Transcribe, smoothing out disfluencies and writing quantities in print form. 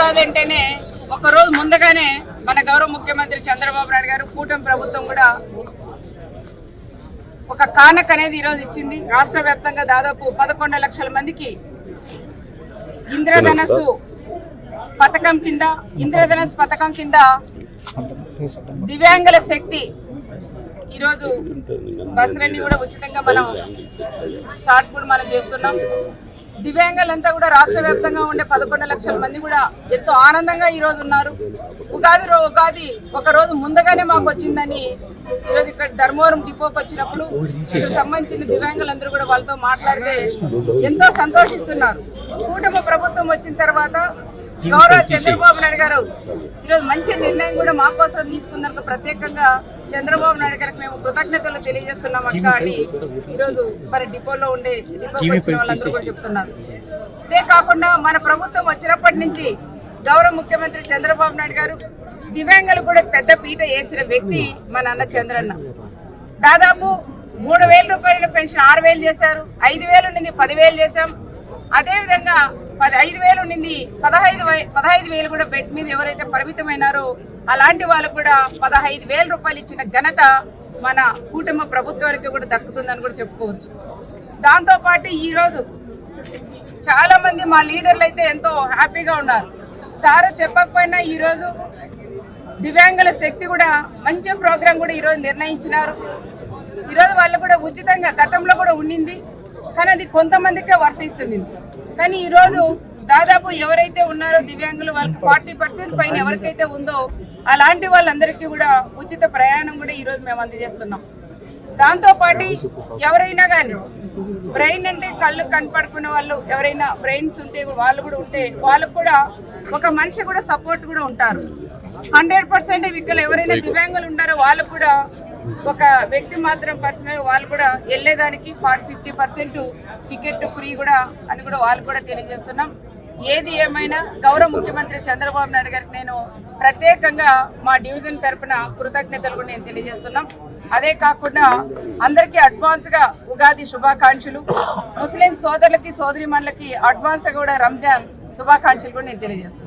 ఉగాది అంటేనే ఒక రోజు ముందుగానే మన గౌరవ ముఖ్యమంత్రి చంద్రబాబు నాయుడు గారు కూటమి ప్రభుత్వం కూడా ఒక కానుక అనేది ఈరోజు ఇచ్చింది. రాష్ట్ర వ్యాప్తంగా దాదాపు 11 లక్షల మందికి ఇంద్రధనస్సు పథకం కింద దివ్యాంగుల శక్తి ఈరోజు బస్సులన్నీ కూడా ఉచితంగా మనం స్టార్ట్ కూడా మనం చేస్తున్నాం. దివ్యాంగులంతా కూడా రాష్ట్ర వ్యాప్తంగా ఉండే 11 లక్షల మంది కూడా ఎంతో ఆనందంగా ఈరోజు ఉన్నారు. ఉగాది ఒక రోజు ముందుగానే మాకు వచ్చిందని ఈరోజు ఇక్కడ ధర్మవరం డిపోకి వచ్చినప్పుడు సంబంధించిన దివ్యాంగులందరూ కూడా వాళ్ళతో మాట్లాడితే ఎంతో సంతోషిస్తున్నారు. కూటమి ప్రభుత్వం వచ్చిన తర్వాత గౌరవ చంద్రబాబు నాయుడు గారు ఈరోజు మంచి నిర్ణయం కూడా మా కోసం తీసుకున్నందుకు ప్రత్యేకంగా చంద్రబాబు నాయుడు గారికి మేము కృతజ్ఞతలు తెలియజేస్తున్నాం అక్క అని ఈరోజు మరి డిపోకి వచ్చిన వాళ్ళందరూ కూడా చెప్తున్నారు. ఇదే కాకుండా మన ప్రభుత్వం వచ్చినప్పటి నుంచి గౌరవ ముఖ్యమంత్రి చంద్రబాబు నాయుడు గారు దివ్యాంగులు కూడా పెద్ద పీట వేసిన వ్యక్తి మన అన్న చంద్రన్న. దాదాపు 3,000 రూపాయల పెన్షన్ 6,000 చేశారు. 5,000 నుండి 10,000 చేశాం. అదేవిధంగా 5,000 నుండి 15,000 కూడా బెడ్ మీద ఎవరైతే పరిమితమైనారో అలాంటి వాళ్ళకు కూడా 15,000 రూపాయలు ఇచ్చిన ఘనత మన కూటమి ప్రభుత్వానికి కూడా దక్కుతుందని కూడా చెప్పుకోవచ్చు. దాంతోపాటు ఈరోజు చాలా మంది మా లీడర్లు అయితే ఎంతో హ్యాపీగా ఉన్నారు. సారు చెప్పకపోయినా ఈరోజు దివ్యాంగుల శక్తి కూడా మంచి ప్రోగ్రాం కూడా ఈరోజు నిర్ణయించినారు. ఈరోజు వాళ్ళు కూడా ఉచితంగా గతంలో కూడా ఉండింది, కానీ అది కొంతమందికే వర్తిస్తుంది. కానీ ఈరోజు దాదాపు ఎవరైతే ఉన్నారో దివ్యాంగులు వాళ్ళకి 40% పైన ఎవరికైతే ఉందో అలాంటి వాళ్ళందరికీ కూడా ఉచిత ప్రయాణం కూడా ఈరోజు మేము అందజేస్తున్నాం. దాంతోపాటు ఎవరైనా కానీ బ్రెయిన్ అంటే కళ్ళు కనపడుకునే వాళ్ళు ఎవరైనా బ్రెయిన్స్ ఉంటే వాళ్ళు కూడా ఉంటే వాళ్ళకు కూడా ఒక మనిషి కూడా సపోర్ట్ కూడా ఉంటారు. 100% ఇక్కడ ఎవరైనా దివ్యాంగులు ఉంటారో వాళ్ళు కూడా ఒక వ్యక్తి మాత్రం పర్సనల్ వాళ్ళు కూడా వెళ్ళేదానికి 50% టికెట్ ఫ్రీ కూడా అని కూడా వాళ్ళు కూడా తెలియజేస్తున్నాం. ఏది ఏమైనా గౌరవ ముఖ్యమంత్రి చంద్రబాబు నాయుడు గారికి నేను ప్రత్యేకంగా మా డివిజన్ తరఫున కృతజ్ఞతలు కూడా నేను తెలియజేస్తున్నాం. అదే కాకుండా అందరికీ అడ్వాన్స్గా ఉగాది శుభాకాంక్షలు. ముస్లిం సోదరులకి సోదరిమణులకి అడ్వాన్స్గా కూడా రంజాన్ శుభాకాంక్షలు కూడా నేను తెలియజేస్తున్నాను.